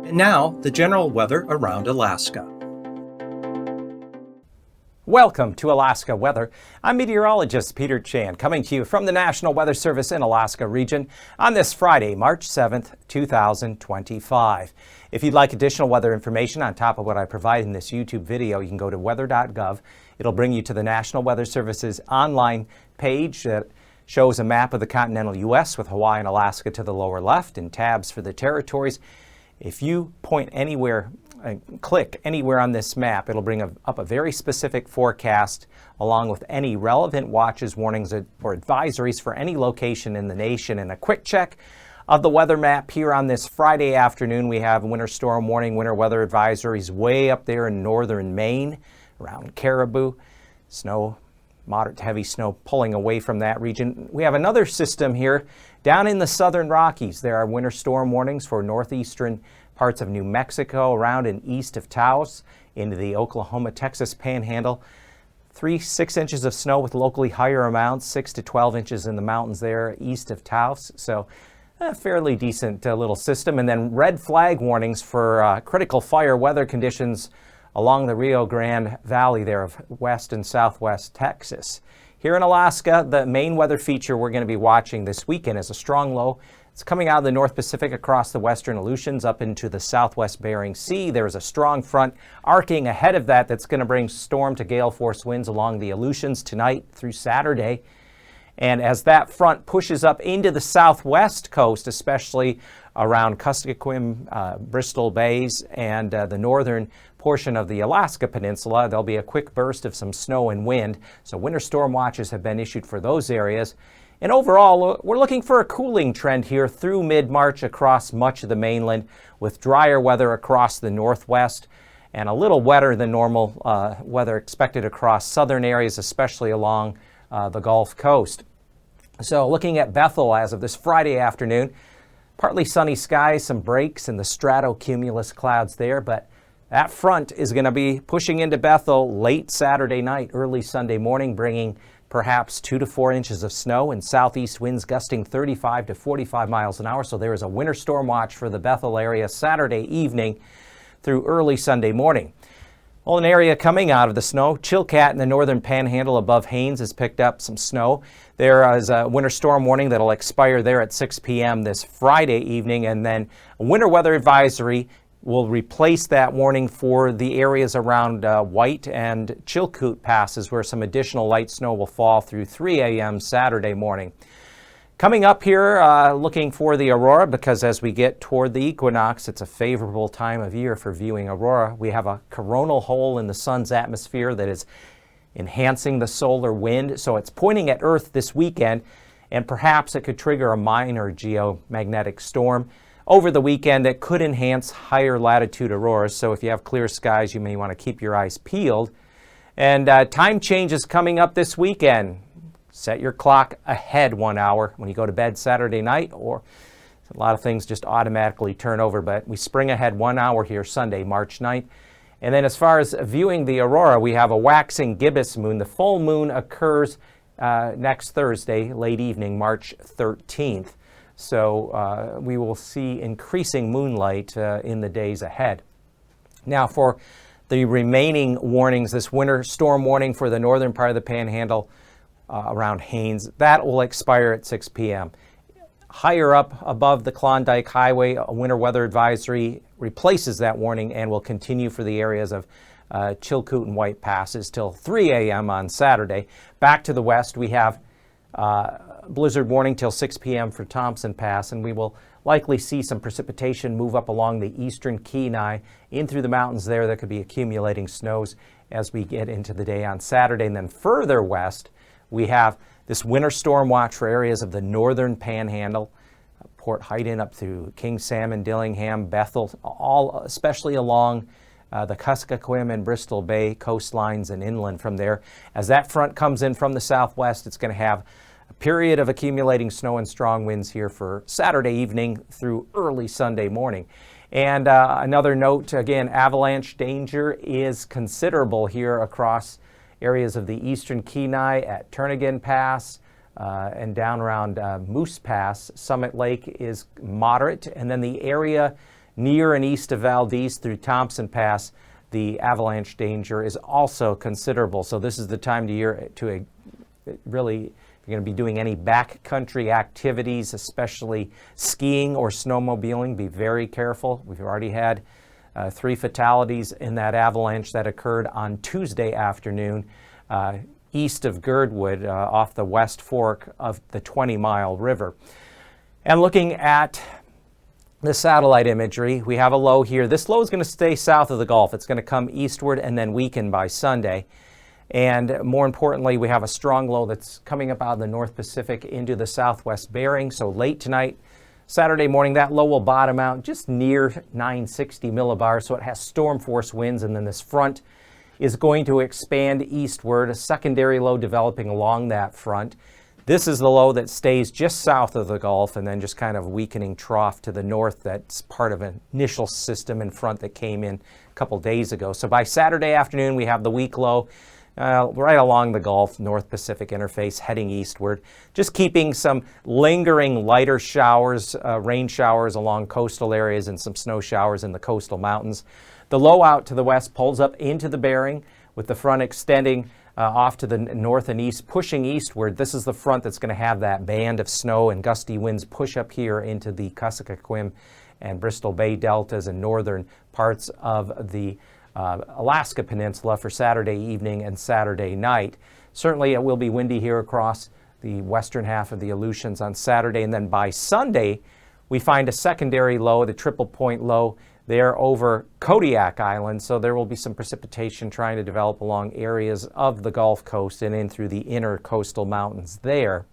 And now, the general weather around Alaska. Welcome to Alaska Weather. I'm meteorologist Peter Chan, coming to you from the National Weather Service in Alaska region on this Friday, March 7th, 2025. If you'd like additional weather information on top of what I provide in this YouTube video, you can go to weather.gov. It'll bring you to the National Weather Service's online page that shows a map of the continental U.S. with Hawaii and Alaska to the lower left and tabs for the territories. If you point anywhere, click anywhere on this map, it'll bring up a very specific forecast along with any relevant watches, warnings, or advisories for any location in the nation. And a quick check of the weather map here on this Friday afternoon. We have winter storm warning, winter weather advisories way up there in northern Maine, around Caribou. Snow, moderate to heavy snow pulling away from that region. We have another system here down in the southern Rockies. There are winter storm warnings for northeastern parts of New Mexico, around and east of Taos, into the Oklahoma-Texas panhandle. 6 inches of snow with locally higher amounts, 6 to 12 inches in the mountains there east of Taos. So a fairly decent little system. And then red flag warnings for critical fire weather conditions along the Rio Grande Valley there of west and southwest Texas. Here in Alaska, the main weather feature we're going to be watching this weekend is a strong low. It's coming out of the North Pacific across the western Aleutians up into the southwest Bering Sea. There's a strong front arcing ahead of that that's going to bring storm to gale force winds along the Aleutians tonight through Saturday. And as that front pushes up into the southwest coast, especially around Kuskokwim, Bristol Bays, and the northern portion of the Alaska Peninsula, there'll be a quick burst of some snow and wind. So winter storm watches have been issued for those areas. And overall, we're looking for a cooling trend here through mid-March across much of the mainland, with drier weather across the northwest and a little wetter than normal weather expected across southern areas, especially along the Gulf Coast. So looking at Bethel as of this Friday afternoon, partly sunny skies, some breaks in the stratocumulus clouds there, but that front is going to be pushing into Bethel late Saturday night, early Sunday morning, bringing perhaps 2 to 4 inches of snow and southeast winds gusting 35 to 45 miles an hour. So there is a winter storm watch for the Bethel area Saturday evening through early Sunday morning. Well, an area coming out of the snow, Chilkat in the northern panhandle above Haines has picked up some snow. There is a winter storm warning that'll expire there at 6 p.m. this Friday evening, and then a winter weather advisory will replace that warning for the areas around White and Chilkoot passes, where some additional light snow will fall through 3 a.m. Saturday morning. Coming up here, looking for the Aurora, because as we get toward the equinox, it's a favorable time of year for viewing Aurora. We have a coronal hole in the sun's atmosphere that is enhancing the solar wind, so it's pointing at Earth this weekend, and perhaps it could trigger a minor geomagnetic storm over the weekend that could enhance higher latitude auroras. So if you have clear skies, you may want to keep your eyes peeled. And time change is coming up this weekend. Set your clock ahead 1 hour when you go to bed Saturday night, or a lot of things just automatically turn over, but we spring ahead 1 hour here Sunday, March 9th. And then as far as viewing the aurora, we have a waxing gibbous moon. The full moon occurs next Thursday, late evening, March 13th. So we will see increasing moonlight in the days ahead. Now for the remaining warnings, this winter storm warning for the northern part of the panhandle around Haines, that will expire at 6 p.m. Higher up above the Klondike Highway, a winter weather advisory replaces that warning and will continue for the areas of Chilkoot and White passes till 3 a.m. on Saturday. Back to the west, we have blizzard warning till 6 p.m. for Thompson Pass, and we will likely see some precipitation move up along the eastern Kenai in through the mountains there. There could be accumulating snows as we get into the day on Saturday. And then further west, we have this winter storm watch for areas of the northern panhandle, Port Huyton up through King Salmon, Dillingham, Bethel, all especially along the Kuskokwim and Bristol Bay coastlines and inland from there. As that front comes in from the southwest, it's going to have a period of accumulating snow and strong winds here for Saturday evening through early Sunday morning. And another note, again, avalanche danger is considerable here across areas of the eastern Kenai at Turnagain Pass and down around Moose Pass. Summit Lake is moderate, and then the area near and east of Valdez through Thompson Pass, the avalanche danger is also considerable. So this is the time of year to really, if you're going to be doing any backcountry activities, especially skiing or snowmobiling, be very careful. We've already had 3 fatalities in that avalanche that occurred on Tuesday afternoon east of Girdwood off the West Fork of the 20-mile river. And looking at the satellite imagery, we have a low here. This low is going to stay south of the Gulf. It's going to come eastward and then weaken by Sunday. And more importantly, we have a strong low that's coming up out of the North Pacific into the southwest Bering. So late tonight, Saturday morning, that low will bottom out just near 960 millibars. So it has storm force winds, and then this front is going to expand eastward, a secondary low developing along that front. This is the low that stays just south of the Gulf and then just kind of weakening trough to the north. That's part of an initial system in front that came in a couple days ago. So by Saturday afternoon, we have the weak low right along the Gulf, North Pacific interface heading eastward, just keeping some lingering lighter showers, rain showers along coastal areas and some snow showers in the coastal mountains. The low out to the west pulls up into the Bering with the front extending off to the north and east, pushing eastward. This is the front that's going to have that band of snow and gusty winds push up here into the Kuskokwim and Bristol Bay deltas and northern parts of the Alaska Peninsula for Saturday evening and Saturday night. Certainly it will be windy here across the western half of the Aleutians on Saturday, and then by Sunday we find a secondary low, the triple point low there over Kodiak Island, so there will be some precipitation trying to develop along areas of the Gulf Coast and in through the inner coastal mountains there.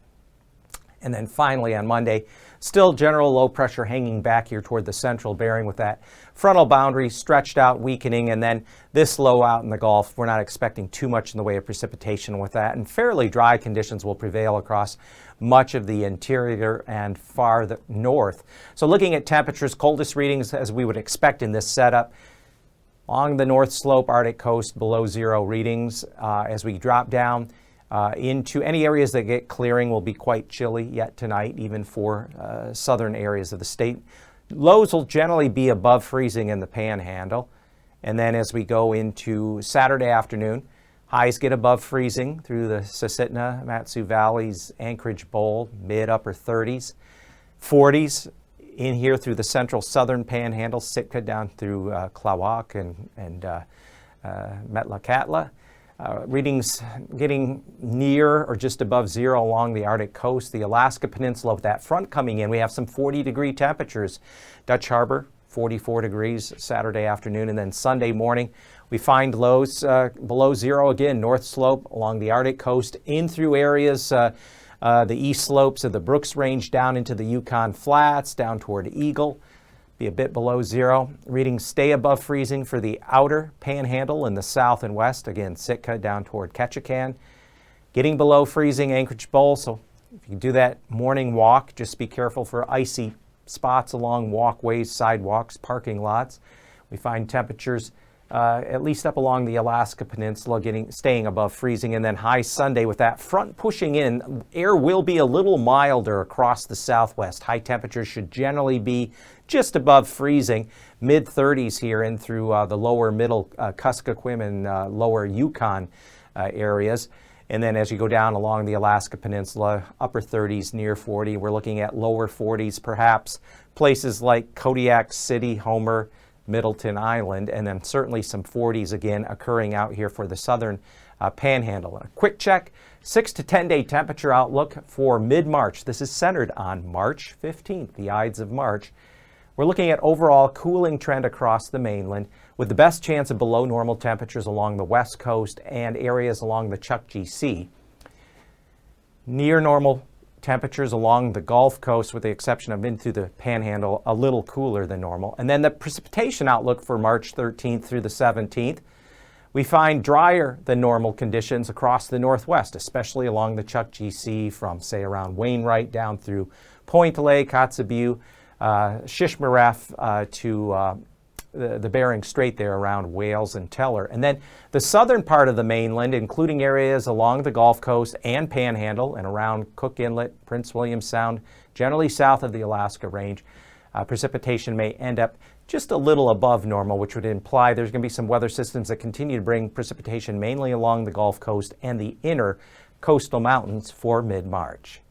And then finally on Monday, still general low pressure hanging back here toward the central Bering with that frontal boundary stretched out, weakening, and then this low out in the Gulf. We're not expecting too much in the way of precipitation with that, and fairly dry conditions will prevail across much of the interior and far north. So looking at temperatures, coldest readings as we would expect in this setup along the north slope, Arctic coast, below 0 readings. As we drop down into any areas that get clearing, will be quite chilly yet tonight, even for southern areas of the state. Lows will generally be above freezing in the Panhandle. And then as we go into Saturday afternoon, highs get above freezing through the Susitna, Matsu Valleys, Anchorage Bowl, mid-upper 30s. 40s in here through the central southern Panhandle, Sitka down through Klawak and Metlakatla. Readings getting near or just above 0 along the Arctic coast, the Alaska Peninsula with that front coming in. We have some 40-degree temperatures. Dutch Harbor, 44 degrees Saturday afternoon, and then Sunday morning we find lows below 0 again, north slope along the Arctic coast, in through areas, the east slopes of the Brooks Range down into the Yukon Flats, down toward Eagle. Be a bit below 0. Readings stay above freezing for the outer Panhandle in the south and west. Again, Sitka down toward Ketchikan. Getting below freezing, Anchorage Bowl. So if you do that morning walk, just be careful for icy spots along walkways, sidewalks, parking lots. We find temperatures at least up along the Alaska Peninsula staying above freezing, and then high Sunday with that front pushing in. Air will be a little milder across the southwest. High temperatures should generally be just above freezing, mid-30s here in through the lower middle Kuskokwim and lower Yukon areas. And then as you go down along the Alaska Peninsula, upper 30s, near 40. We're looking at lower 40s, perhaps places like Kodiak City, Homer, Middleton Island, and then certainly some 40s again occurring out here for the southern Panhandle. And a quick check, 6 to 10 day temperature outlook for mid-March. This is centered on March 15th, the Ides of March. We're looking at overall cooling trend across the mainland with the best chance of below normal temperatures along the west coast and areas along the Chukchi Sea. Near normal temperatures along the Gulf Coast with the exception of into the Panhandle, a little cooler than normal. And then the precipitation outlook for March 13th through the 17th. We find drier than normal conditions across the northwest, especially along the Chukchi Sea from, say, around Wainwright down through Point Lake, Kotzebue, Shishmaref to the Bering Strait there around Wales and Teller. And then the southern part of the mainland, including areas along the Gulf Coast and Panhandle and around Cook Inlet, Prince William Sound, generally south of the Alaska Range. Precipitation may end up just a little above normal, which would imply there's going to be some weather systems that continue to bring precipitation mainly along the Gulf Coast and the inner coastal mountains for mid-March.